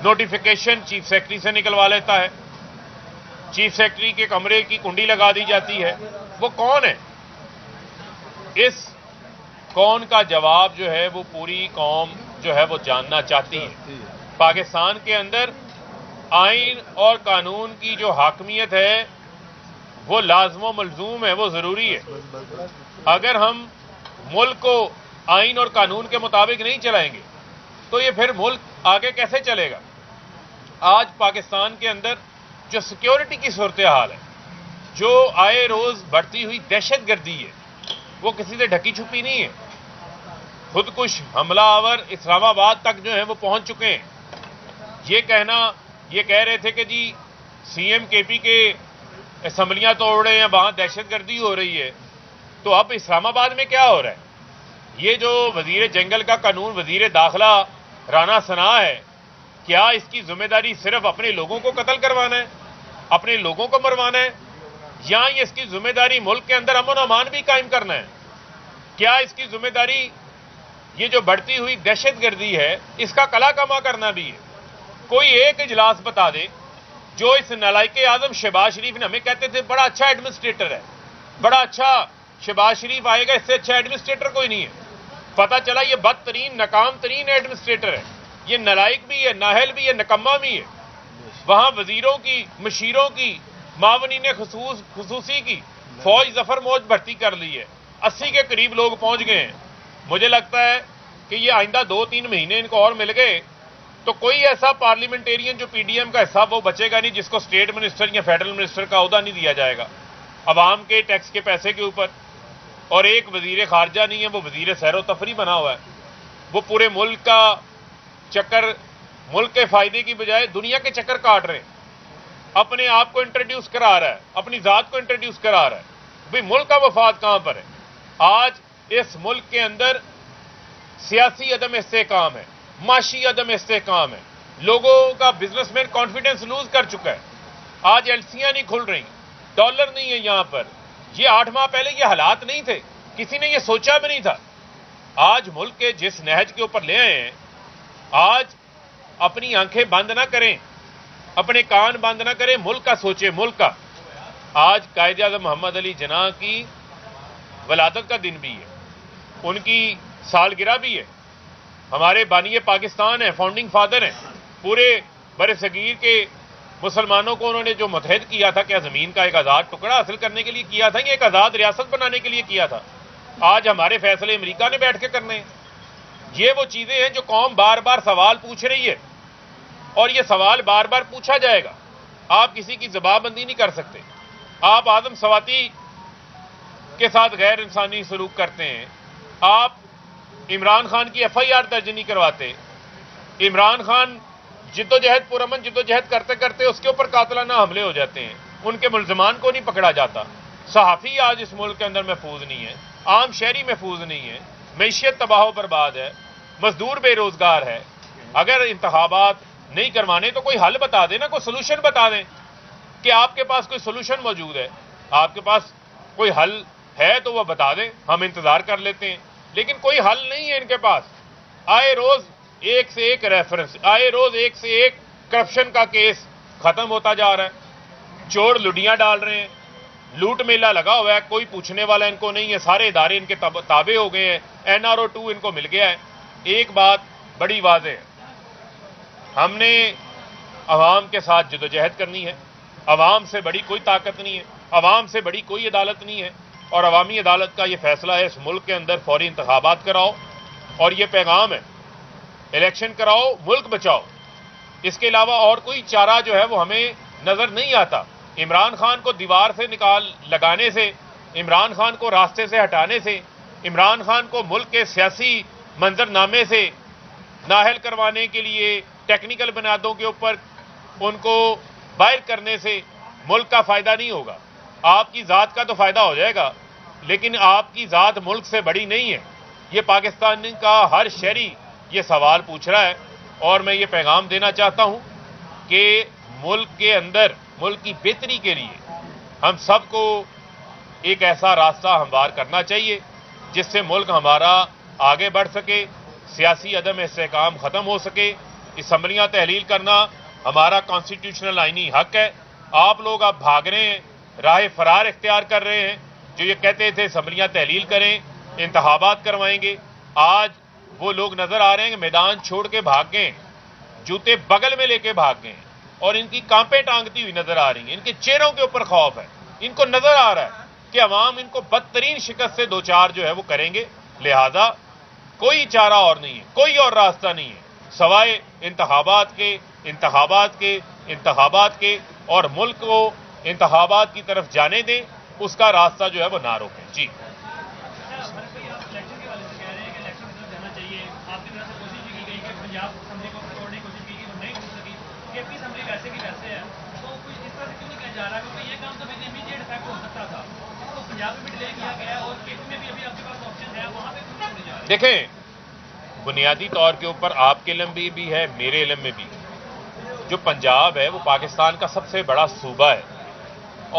Notification chief secretary سے نکلوا لیتا ہے، چیف سیکرٹری کے کمرے کی کنڈی لگا دی جاتی ہے. وہ کون ہے؟ اس کون کا جواب جو ہے وہ پوری قوم جو ہے وہ جاننا چاہتی ہے. پاکستان کے اندر آئین اور قانون کی جو حاکمیت ہے وہ لازم و ملزوم ہے، وہ ضروری ہے. اگر ہم ملک کو آئین اور قانون کے مطابق نہیں چلائیں گے تو یہ پھر ملک آگے کیسے چلے گا؟ آج پاکستان کے اندر جو سیکیورٹی کی صورتحال ہے، جو آئے روز بڑھتی ہوئی دہشت گردی ہے، وہ کسی سے ڈھکی چھپی نہیں ہے. خود کش حملہ آور اسلام آباد تک جو ہیں وہ پہنچ چکے ہیں. یہ کہہ رہے تھے کہ جی سی ایم کے پی کے اسمبلیاں توڑ رہے ہیں، وہاں دہشت گردی ہو رہی ہے. تو اب اسلام آباد میں کیا ہو رہا ہے؟ یہ جو وزیر جنگل کا قانون وزیر داخلہ رانا ثنا ہے، کیا اس کی ذمہ داری صرف اپنے لوگوں کو قتل کروانا ہے، اپنے لوگوں کو مروانا ہے، یا یہ اس کی ذمہ داری ملک کے اندر امن و امان بھی قائم کرنا ہے؟ کیا اس کی ذمہ داری یہ جو بڑھتی ہوئی دہشت گردی ہے اس کا کلا کما کرنا بھی ہے؟ کوئی ایک اجلاس بتا دے جو اس نالائق اعظم شہباز شریف نے، ہمیں کہتے تھے بڑا اچھا ایڈمنسٹریٹر ہے، بڑا اچھا شہباز شریف آئے گا، اس سے اچھا ایڈمنسٹریٹر کوئی نہیں ہے. پتہ چلا یہ بدترین ناکام ترین ایڈمنسٹریٹر ہے. یہ نالائق بھی ہے، نااہل بھی ہے، نکما بھی ہے. وہاں وزیروں کی، مشیروں کی، معاونین خصوصی کی فوج ظفر موج بھرتی کر لی ہے. 80 کے قریب لوگ پہنچ گئے ہیں. مجھے لگتا ہے کہ یہ آئندہ 2-3 مہینے ان کو اور مل گئے تو کوئی ایسا پارلیمنٹیرین جو پی ڈی ایم کا حصہ وہ بچے گا نہیں جس کو اسٹیٹ منسٹر یا فیڈرل منسٹر کا عہدہ نہیں دیا جائے گا عوام کے ٹیکس کے پیسے کے اوپر. اور ایک وزیر خارجہ نہیں ہے، وہ وزیر سیر و تفریح بنا ہوا ہے. وہ پورے ملک کا چکر، ملک کے فائدے کی بجائے دنیا کے چکر کاٹ رہے ہیں. اپنے آپ کو انٹروڈیوس کرا رہا ہے، اپنی ذات کو انٹروڈیوس کرا رہا ہے. بھئی ملک کا وفاد کہاں پر ہے؟ آج اس ملک کے اندر سیاسی عدم استحکام ہے، معاشی عدم استحکام ہے. لوگوں کا بزنس مین کانفیڈنس لوز کر چکا ہے. آج ایلسیاں نہیں کھل رہی، ڈالر نہیں ہے یہاں پر. یہ 8 ماہ پہلے یہ حالات نہیں تھے، کسی نے یہ سوچا بھی نہیں تھا. آج ملک کے جس نہج کے اوپر لے آئے ہیں، آج اپنی آنکھیں بند نہ کریں، اپنے کان بند نہ کریں، ملک کا سوچیں، ملک کا. آج قائد اعظم محمد علی جناح کی ولادت کا دن بھی ہے، ان کی سالگرہ بھی ہے. ہمارے بانی پاکستان ہیں، فاؤنڈنگ فادر ہیں. پورے بر صغیر کے مسلمانوں کو انہوں نے جو متحد کیا تھا، کیا زمین کا ایک آزاد ٹکڑا حاصل کرنے کے لیے کیا تھا، یہ ایک آزاد ریاست بنانے کے لیے کیا تھا. آج ہمارے فیصلے امریکہ نے بیٹھ کے کرنے ہیں. یہ وہ چیزیں ہیں جو قوم بار بار سوال پوچھ رہی ہے، اور یہ سوال بار بار پوچھا جائے گا. آپ کسی کی زبان بندی نہیں کر سکتے. آپ آدم سواتی کے ساتھ غیر انسانی سلوک کرتے ہیں. آپ عمران خان کی ایف آئی آر درج نہیں کرواتے. عمران خان جدوجہد پرامن جدوجہد کرتے کرتے اس کے اوپر قاتلانہ حملے ہو جاتے ہیں، ان کے ملزمان کو نہیں پکڑا جاتا. صحافی آج اس ملک کے اندر محفوظ نہیں ہے، عام شہری محفوظ نہیں ہے، معیشت تباہ و برباد ہے، مزدور بے روزگار ہے. اگر انتخابات نہیں کروانے تو کوئی حل بتا دیں نا، کوئی سلوشن بتا دیں کہ آپ کے پاس کوئی سلوشن موجود ہے، آپ کے پاس کوئی حل ہے تو وہ بتا دیں، ہم انتظار کر لیتے ہیں. لیکن کوئی حل نہیں ہے ان کے پاس. آئے روز ایک سے ایک ریفرنس، آئے روز ایک سے ایک کرپشن کا کیس ختم ہوتا جا رہا ہے. چور لڈیاں ڈال رہے ہیں، لوٹ میلہ لگا ہوا ہے، کوئی پوچھنے والا ان کو نہیں ہے. سارے ادارے ان کے تابع ہو گئے ہیں. NRO 2 ان کو مل گیا ہے. ایک بات بڑی واضح ہے، ہم نے عوام کے ساتھ جدوجہد کرنی ہے. عوام سے بڑی کوئی طاقت نہیں ہے، عوام سے بڑی کوئی عدالت نہیں ہے. اور عوامی عدالت کا یہ فیصلہ ہے، اس ملک کے اندر فوری انتخابات کراؤ. اور یہ پیغام ہے، الیکشن کراؤ، ملک بچاؤ. اس کے علاوہ اور کوئی چارہ جو ہے وہ ہمیں نظر نہیں آتا. عمران خان کو دیوار سے لگانے سے، عمران خان کو راستے سے ہٹانے سے، عمران خان کو ملک کے سیاسی منظرنامے سے نااہل کروانے کے لیے ٹیکنیکل بنیادوں کے اوپر ان کو باہر کرنے سے ملک کا فائدہ نہیں ہوگا. آپ کی ذات کا تو فائدہ ہو جائے گا، لیکن آپ کی ذات ملک سے بڑی نہیں ہے. یہ پاکستان کا ہر شہری یہ سوال پوچھ رہا ہے. اور میں یہ پیغام دینا چاہتا ہوں کہ ملک کے اندر ملک کی بہتری کے لیے ہم سب کو ایک ایسا راستہ ہموار کرنا چاہیے جس سے ملک ہمارا آگے بڑھ سکے، سیاسی عدم استحکام ختم ہو سکے، اسمبلیاں تحلیل کرنا ہمارا کانسٹیٹیوشنل آئینی حق ہے. آپ لوگ اب بھاگ رہے ہیں, راہ فرار اختیار کر رہے ہیں. جو یہ کہتے تھے اسمبلیاں تحلیل کریں, انتخابات کروائیں گے, آج وہ لوگ نظر آ رہے ہیں کہ میدان چھوڑ کے بھاگ گئے, جوتے بغل میں لے کے بھاگ گئے, اور ان کی کانپیں ٹانگتی ہوئی نظر آ رہی ہیں. ان کے چہروں کے اوپر خوف ہے. ان کو نظر آ رہا ہے کہ عوام ان کو بدترین شکست سے دوچار جو ہے وہ کریں گے. لہذا کوئی چارہ اور نہیں ہے, کوئی اور راستہ نہیں ہے سوائے انتخابات کے, اور ملک کو انتخابات کی طرف جانے دیں. اس کا راستہ جو ہے وہ نہ روکیں. جی دیکھیں, بنیادی طور کے اوپر آپ کے علم بھی ہے, میرے علم میں بھی, جو پنجاب ہے وہ پاکستان کا سب سے بڑا صوبہ ہے,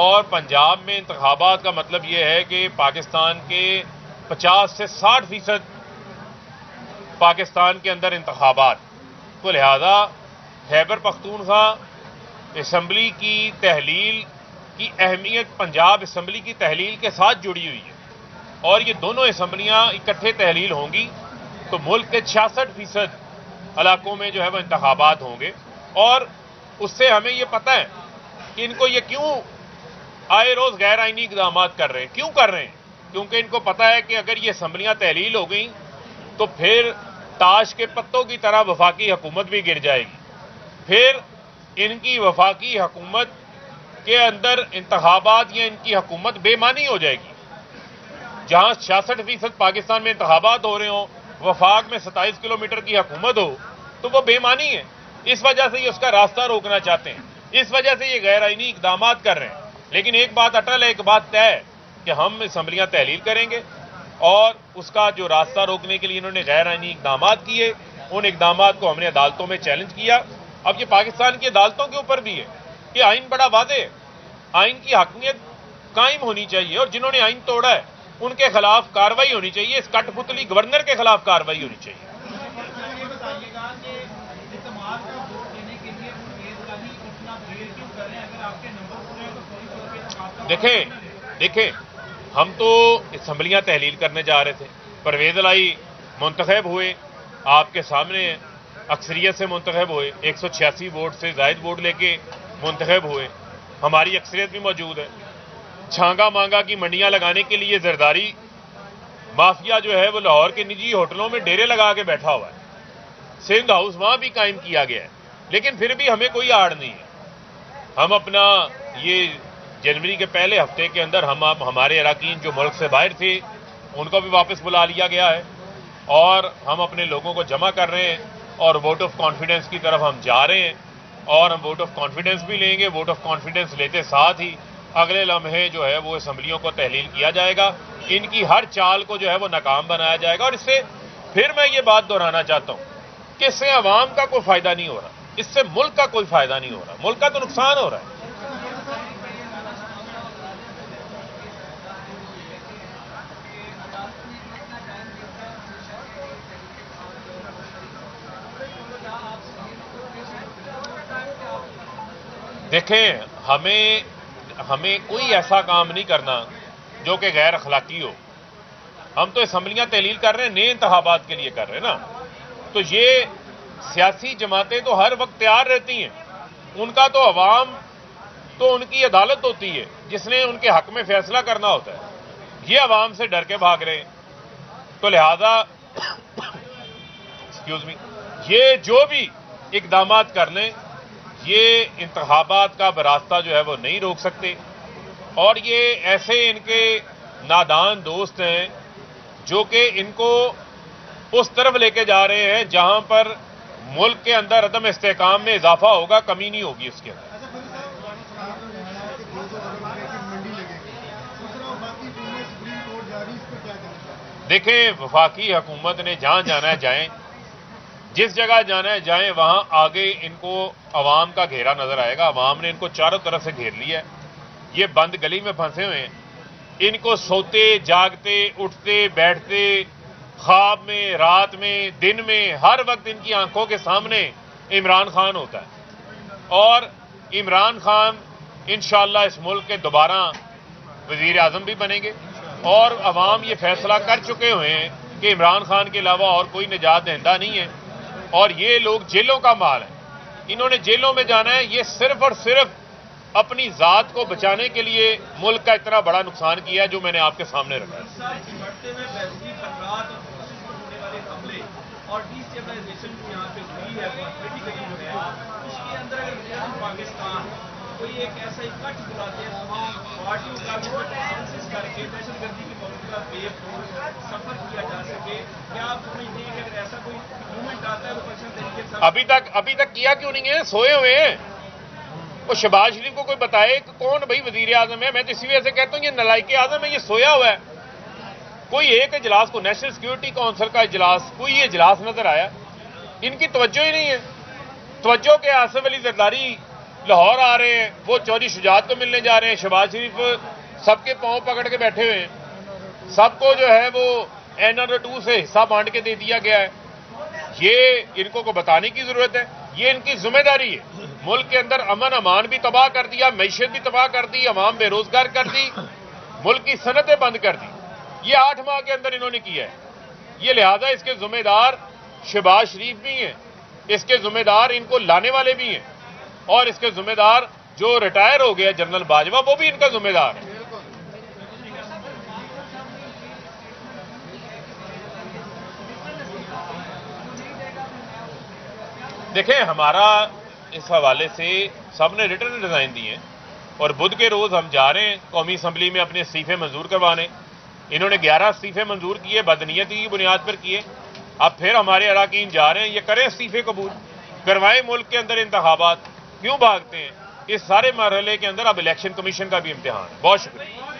اور پنجاب میں انتخابات کا مطلب یہ ہے کہ پاکستان کے 50 سے 60% پاکستان کے اندر انتخابات. تو لہذا خیبر پختونخوا اسمبلی کی تحلیل کی اہمیت پنجاب اسمبلی کی تحلیل کے ساتھ جڑی ہوئی ہے, اور یہ دونوں اسمبلیاں اکٹھے تحلیل ہوں گی تو ملک کے 66% علاقوں میں جو ہے وہ انتخابات ہوں گے. اور اس سے ہمیں یہ پتہ ہے کہ ان کو یہ کیوں آئے روز غیر آئینی اقدامات کر رہے ہیں. کیوں کر رہے ہیں؟ کیونکہ ان کو پتہ ہے کہ اگر یہ اسمبلیاں تحلیل ہو گئیں تو پھر تاش کے پتوں کی طرح وفاقی حکومت بھی گر جائے گی. پھر ان کی وفاقی حکومت کے اندر انتخابات یا ان کی حکومت بے معنی ہو جائے گی. جہاں 66% پاکستان میں انتخابات ہو رہے ہوں, وفاق میں 27 کلومیٹر کی حکومت ہو, تو وہ بے معنی ہے. اس وجہ سے یہ اس کا راستہ روکنا چاہتے ہیں, اس وجہ سے یہ غیر آئینی اقدامات کر رہے ہیں. لیکن ایک بات اٹل ہے, ایک بات طے ہے کہ ہم اسمبلیاں تحلیل کریں گے, اور اس کا جو راستہ روکنے کے لیے انہوں نے غیر آئینی اقدامات کیے, ان اقدامات کو ہم نے عدالتوں میں چیلنج کیا. اب یہ پاکستان کی عدالتوں کے اوپر بھی ہے کہ آئین بڑا واضح ہے, آئین کی حاکمیت قائم ہونی چاہیے, اور جنہوں نے آئین توڑا ہے ان کے خلاف کارروائی ہونی چاہیے. اس کٹ پتلی گورنر کے خلاف کارروائی ہونی چاہیے. دیکھیں ہم تو اسمبلیاں تحلیل کرنے جا رہے تھے. پرویز الہی منتخب ہوئے, آپ کے سامنے اکثریت سے منتخب ہوئے, 186 ووٹ سے زائد ووٹ لے کے منتخب ہوئے. ہماری اکثریت بھی موجود ہے. چھانگا مانگا کی منڈیاں لگانے کے لیے زرداری مافیا جو ہے وہ لاہور کے نجی ہوٹلوں میں ڈیرے لگا کے بیٹھا ہوا ہے. سندھ ہاؤس وہاں بھی قائم کیا گیا ہے, لیکن پھر بھی ہمیں کوئی آڑ نہیں ہے. ہم اپنا یہ جنوری کے پہلے ہفتے کے اندر ہمارے اراکین جو ملک سے باہر تھے ان کو بھی واپس بلا لیا گیا ہے, اور ہم اپنے لوگوں کو جمع کر رہے ہیں, اور ووٹ آف کانفیڈنس کی طرف ہم جا رہے ہیں, اور ہم ووٹ آف کانفیڈنس بھی لیں گے. ووٹ آف کانفیڈنس لیتے ساتھ ہی اگلے لمحے جو ہے وہ اسمبلیوں کو تحلیل کیا جائے گا. ان کی ہر چال کو جو ہے وہ ناکام بنایا جائے گا. اور اس سے پھر میں یہ بات دہرانا چاہتا ہوں کہ اس سے عوام کا کوئی فائدہ نہیں ہو رہا, اس سے ملک کا کوئی فائدہ نہیں ہو رہا, ملک کا تو نقصان ہو رہا ہے. دیکھیں, ہمیں کوئی ایسا کام نہیں کرنا جو کہ غیر اخلاقی ہو. ہم تو اسمبلیاں تحلیل کر رہے ہیں, نئے انتخابات کے لیے کر رہے ہیں نا. تو یہ سیاسی جماعتیں تو ہر وقت تیار رہتی ہیں, ان کا تو عوام تو ان کی عدالت ہوتی ہے جس نے ان کے حق میں فیصلہ کرنا ہوتا ہے. یہ عوام سے ڈر کے بھاگ رہے ہیں. تو لہذا یہ جو بھی اقدامات کر لیں, یہ انتخابات کا راستہ جو ہے وہ نہیں روک سکتے. اور یہ ایسے ان کے نادان دوست ہیں جو کہ ان کو اس طرف لے کے جا رہے ہیں جہاں پر ملک کے اندر عدم استحکام میں اضافہ ہوگا, کمی نہیں ہوگی اس کے اندر. دیکھیں, وفاقی حکومت نے جہاں جانا ہے جائیں, جس جگہ جانا ہے جائیں, وہاں آگے ان کو عوام کا گھیرا نظر آئے گا. عوام نے ان کو چاروں طرف سے گھیر لیا ہے. یہ بند گلی میں پھنسے ہوئے ہیں. ان کو سوتے جاگتے اٹھتے بیٹھتے خواب میں رات میں دن میں ہر وقت ان کی آنکھوں کے سامنے عمران خان ہوتا ہے، اور عمران خان انشاءاللہ اس ملک کے دوبارہ وزیر اعظم بھی بنیں گے، اور عوام یہ فیصلہ کر چکے ہوئے ہیں کہ عمران خان کے علاوہ اور کوئی نجات دہندہ نہیں ہے، اور یہ لوگ جیلوں کا مال ہے، انہوں نے جیلوں میں جانا ہے۔ یہ صرف اور صرف اپنی ذات کو بچانے کے لیے ملک کا اتنا بڑا نقصان کیا ہے جو میں نے آپ کے سامنے رکھا ہے۔ اور ڈی اسٹیبلائزیشن جو یہاں پہ ہوئی ہے پولیٹیکلی جو ہے اس کے اندر اگر پاکستان کوئی ایک ایسا ہی کٹ بلاتے ہیں تمام پارٹیوں کا کنسنسس کر کے دہشت گردی کی موجودہ ویو کو سفر کیا جا سکے، کیا آپ سمجھتے ہیں کہ اگر ایسا کوئی موومنٹ آتا ہے وہ پرسنل طریقے سے ابھی تک کیا کیوں نہیں ہے؟ سوئے ہوئے ہیں۔ وہ شہباز شریف کو کوئی بتائے کہ کون بھائی وزیر اعظم ہے؟ میں تو اسی وجہ سے کہتا ہوں یہ نالائق اعظم ہے، یہ سویا ہوا ہے۔ کوئی ایک اجلاس کو نیشنل سیکورٹی کونسل کا اجلاس، کوئی اجلاس نظر آیا؟ ان کی توجہ ہی نہیں ہے۔ توجہ کہ آصف علی زرداری لاہور آ رہے ہیں، وہ چودھری شجاعت کو ملنے جا رہے ہیں، شہباز شریف سب کے پاؤں پکڑ کے بیٹھے ہوئے ہیں، سب کو جو ہے وہ NR2 سے حصہ بانٹ کے دے دیا گیا ہے۔ یہ ان کو بتانے کی ضرورت ہے، یہ ان کی ذمہ داری ہے۔ ملک کے اندر امن امان بھی تباہ کر دیا، معیشت بھی تباہ کر دی، عوام بے روزگار کر دی، ملک کی صنعتیں بند کر دی، یہ 8 ماہ کے اندر انہوں نے کیا ہے۔ یہ لہذا اس کے ذمہ دار شہباز شریف بھی ہیں، اس کے ذمہ دار ان کو لانے والے بھی ہیں، اور اس کے ذمہ دار جو ریٹائر ہو گیا جنرل باجوہ وہ بھی ان کا ذمہ دار ہے۔ دیکھیں ہمارا اس حوالے سے سب نے ریٹرن ڈیزائن دی ہیں، اور بدھ کے روز ہم جا رہے ہیں قومی اسمبلی میں اپنے استعفے منظور کروانے۔ انہوں نے 11 استعفے منظور کیے، بدنیتی کی بنیاد پر کیے۔ اب پھر ہمارے اراکین جا رہے ہیں، یہ کریں استعفے قبول، کروائیں ملک کے اندر انتخابات، کیوں بھاگتے ہیں؟ اس سارے مرحلے کے اندر اب الیکشن کمیشن کا بھی امتحان ہے۔ بہت شکریہ۔